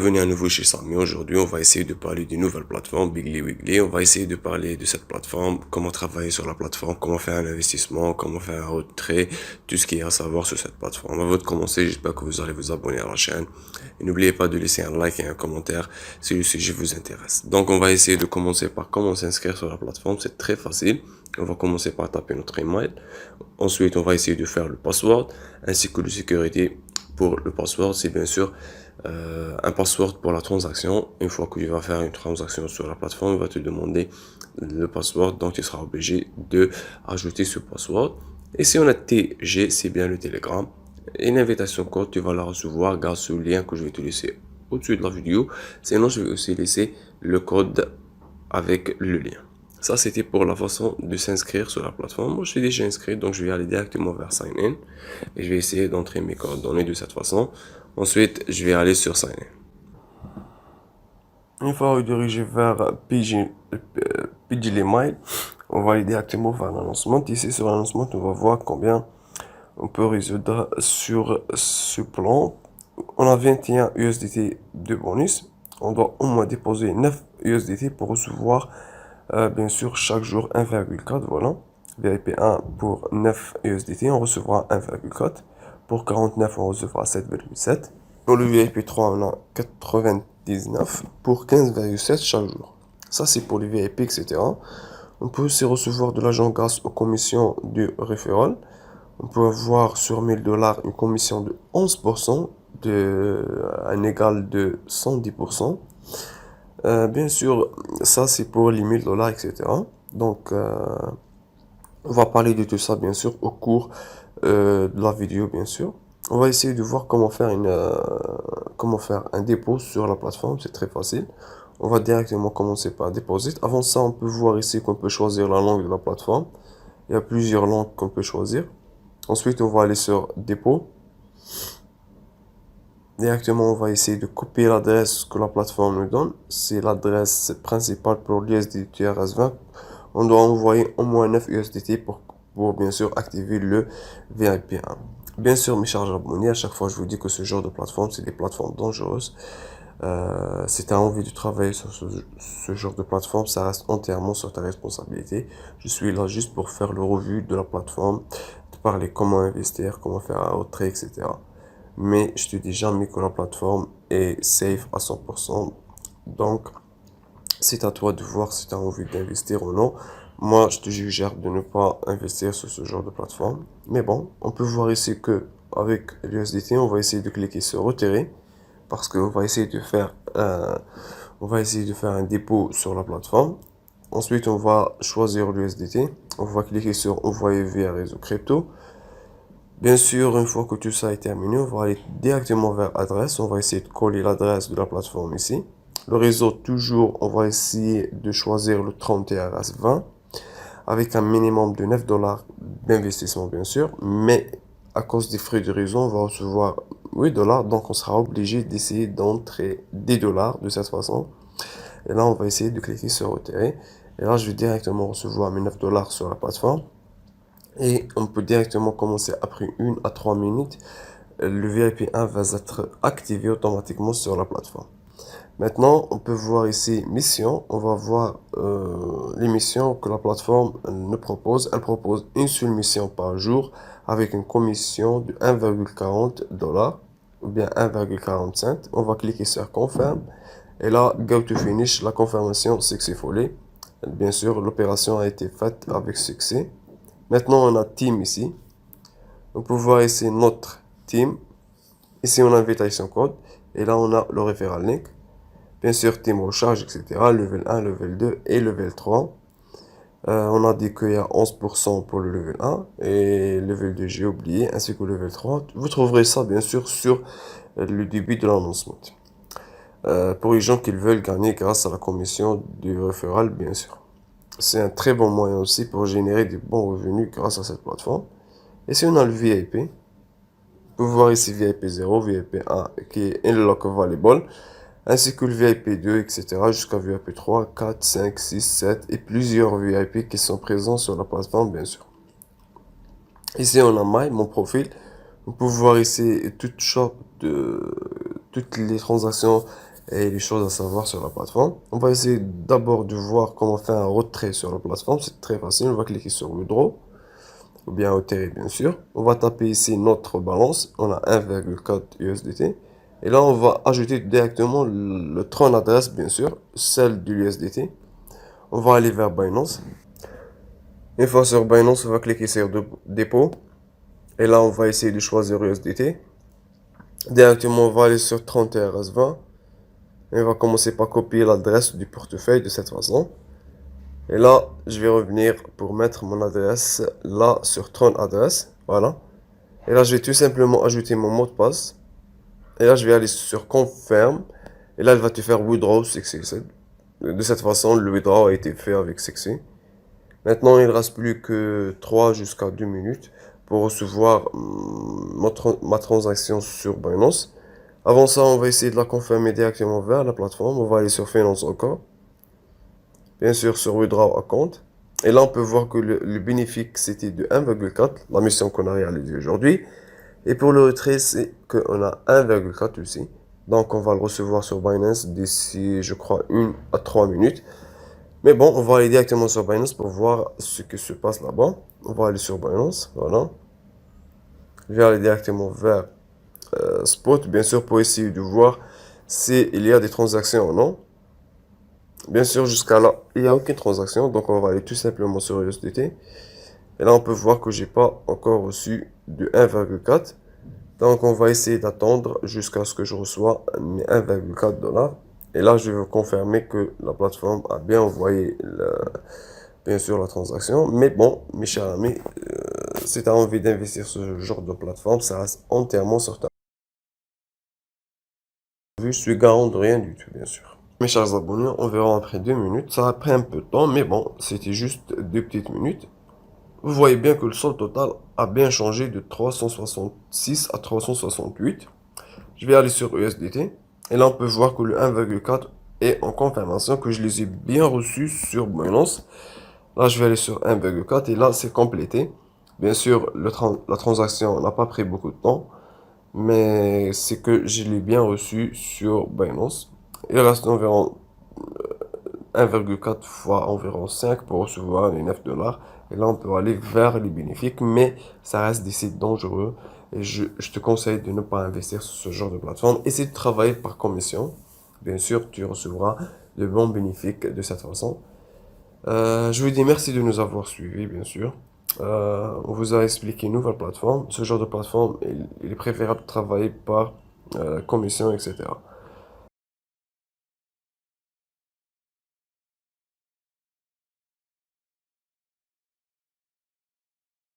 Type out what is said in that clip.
Bienvenue à nouveau chez Samy. Aujourd'hui, on va essayer de parler d'une nouvelle plateforme, Bigly Wiggly. On va essayer de parler de cette plateforme, comment travailler sur la plateforme, comment faire un investissement, comment faire un retrait, tout ce qu'il y a à savoir sur cette plateforme. Avant de commencer, j'espère que vous allez vous abonner à la chaîne. Et n'oubliez pas de laisser un like et un commentaire si le sujet vous intéresse. Donc, on va essayer de commencer par comment s'inscrire sur la plateforme. C'est très facile. On va commencer par taper notre email. Ensuite, on va essayer de faire le password ainsi que de sécurité. Pour le password, c'est bien sûr un password pour la transaction. Une fois que tu vas faire une transaction sur la plateforme, il va te demander le password, donc tu seras obligé de ajouter ce password. Et si on a TG, c'est bien le Telegram. Et l'invitation code, tu vas la recevoir grâce au lien que je vais te laisser au-dessus de la vidéo. Sinon, je vais aussi laisser le code avec le lien. Ça, c'était pour la façon de s'inscrire sur la plateforme. Moi, je suis déjà inscrit, donc je vais aller directement vers Sign In. Et je vais essayer d'entrer mes coordonnées de cette façon. Ensuite, je vais aller sur Sign In. Une fois redirigé vers Pidgey Mail, on va aller directement vers l'annoncement. Ici, sur l'annoncement, on va voir combien on peut résoudre sur ce plan. On a 21 USDT de bonus. On doit au moins déposer 9 USDT pour recevoir, bien sûr, chaque jour 1,4. Voilà. VIP 1 pour 9 USDT, on recevra 1,4. Pour 49, on recevra 7,7. Pour le VIP 3, on a 99 pour 15,7 chaque jour. Ça, c'est pour les VIP, etc. On peut aussi recevoir de l'argent grâce aux commissions du referral. On peut avoir sur 1000 dollars une commission de 11%, un égal de 110%. Bien sûr, ça c'est pour les 1000 dollars, etc. Donc, on va parler de tout ça, bien sûr, au cours de la vidéo, bien sûr. On va essayer de voir comment faire un dépôt sur la plateforme. C'est très facile. On va directement commencer par Deposit. Avant ça, on peut voir ici qu'on peut choisir la langue de la plateforme. Il y a plusieurs langues qu'on peut choisir. Ensuite, on va aller sur Dépôt. Directement, on va essayer de copier l'adresse que la plateforme nous donne. C'est l'adresse principale pour l'USDT RS20. On doit envoyer au moins 9 USDT pour bien sûr activer le VIP1. Bien sûr, mes chers abonnés, à chaque fois je vous dis que ce genre de plateforme, c'est des plateformes dangereuses. Si tu as envie de travailler sur ce genre de plateforme, ça reste entièrement sur ta responsabilité. Je suis là juste pour faire le revue de la plateforme, te parler comment investir, comment faire un retrait, etc. Mais je te dis jamais que la plateforme est safe à 100%. Donc, c'est à toi de voir si tu as envie d'investir ou non. Moi, je te suggère de ne pas investir sur ce genre de plateforme. Mais bon, on peut voir ici que avec l'USDT, on va essayer de cliquer sur retirer parce qu'on va essayer de faire un dépôt sur la plateforme. Ensuite, on va choisir l'USDT. On va cliquer sur envoyer via réseau crypto. Bien sûr, une fois que tout ça est terminé, on va aller directement vers adresse. On va essayer de coller l'adresse de la plateforme ici. Le réseau, toujours, on va essayer de choisir le 30TRS20 avec un minimum de 9 dollars d'investissement, bien sûr. Mais à cause des frais de réseau, on va recevoir 8 dollars. Donc, on sera obligé d'essayer d'entrer des dollars de cette façon. Et là, on va essayer de cliquer sur retirer. Et là, je vais directement recevoir mes 9 dollars sur la plateforme. Et on peut directement commencer après 1 à 3 minutes. Le VIP1 va être activé automatiquement sur la plateforme. Maintenant, on peut voir ici mission. On va voir les missions que la plateforme nous propose. Elle propose une seule mission par jour avec une commission de 1,40 dollars ou bien 1,45. On va cliquer sur confirm. Et là, go to finish, la confirmation successfully. Bien sûr, l'opération a été faite avec succès. Maintenant, on a team ici. On peut voir ici notre team. Ici, on a invitation code. Et là, on a le referral link. Bien sûr, team recharge, etc. Level 1, level 2 et level 3. On a dit qu'il y a 11% pour le level 1 et level 2, j'ai oublié, ainsi que le level 3. Vous trouverez ça, bien sûr, sur le début de l'annoncement. Pour les gens qui veulent gagner grâce à la commission du referral, bien sûr. C'est un très bon moyen aussi pour générer des bons revenus grâce à cette plateforme. Et si on a le VIP, vous pouvez voir ici VIP 0, VIP 1 qui est Unlock Valuable, ainsi que le VIP 2, etc. jusqu'à VIP 3, 4, 5, 6, 7 et plusieurs VIP qui sont présents sur la plateforme, bien sûr. Ici, on a mon profil. Vous pouvez voir ici toutes les transactions et les choses à savoir sur la plateforme. On va essayer d'abord de voir comment faire un retrait sur la plateforme. C'est très facile. On va cliquer sur Withdraw ou bien retirer bien sûr. On va taper ici notre balance. On a 1,4 USDT. Et là, on va ajouter directement le Tron adresse, bien sûr, celle de l'USDT. On va aller vers Binance. Une fois sur Binance, on va cliquer sur dépôt. Et là, on va essayer de choisir USDT. Directement, on va aller sur 30RS20. Et on va commencer par copier l'adresse du portefeuille de cette façon. Et là, je vais revenir pour mettre mon adresse là sur Tron adresse. Voilà. Et là, je vais tout simplement ajouter mon mot de passe. Et là, je vais aller sur Confirm. Et là, elle va te faire Withdraw Success. De cette façon, le withdraw a été fait avec succès. Maintenant, il ne reste plus que 3 jusqu'à 2 minutes pour recevoir ma transaction sur Binance. Avant ça, on va essayer de la confirmer directement vers la plateforme. On va aller sur Finance encore. Bien sûr, sur Withdraw Account. Et là, on peut voir que le bénéfice, c'était de 1,4, la mission qu'on a réalisée aujourd'hui. Et pour le retrait, c'est qu'on a 1,4 aussi. Donc, on va le recevoir sur Binance d'ici, je crois, 1 à 3 minutes. Mais bon, on va aller directement sur Binance pour voir ce qui se passe là-bas. On va aller sur Binance, voilà. Je vais aller directement vers Spot, bien sûr, pour essayer de voir s'il y a des transactions ou non. Bien sûr, jusqu'à là, il n'y a aucune transaction. Donc, on va aller tout simplement sur USDT. Et là, on peut voir que j'ai pas encore reçu de 1,4. Donc, on va essayer d'attendre jusqu'à ce que je reçois mes 1,4 $. Et là, je vais vous confirmer que la plateforme a bien envoyé, bien sûr, la transaction. Mais bon, mes chers amis, si tu as envie d'investir sur ce genre de plateforme, ça reste entièrement sur ta vue. Je suis garant de rien du tout, bien sûr. Mes chers abonnés, on verra après 2 minutes. Ça a pris un peu de temps, mais bon, c'était juste 2 petites minutes. Vous voyez bien que le solde total a bien changé de 366 à 368. Je vais aller sur USDT. Et là, on peut voir que le 1,4 est en confirmation, que je les ai bien reçus sur Binance. Là, je vais aller sur 1,4 et là, c'est complété. Bien sûr, la transaction n'a pas pris beaucoup de temps, mais c'est que je l'ai bien reçu sur Binance. Il reste environ 1,4 fois environ 5 pour recevoir les 9 $. Et là, on peut aller vers les bénéfices, mais ça reste des sites dangereux. Et je te conseille de ne pas investir sur ce genre de plateforme. Essaye de travailler par commission. Bien sûr, tu recevras de bons bénéfices de cette façon. Je vous dis merci de nous avoir suivis, bien sûr. On vous a expliqué une nouvelle plateforme. Ce genre de plateforme, il est préférable de travailler par commission, etc.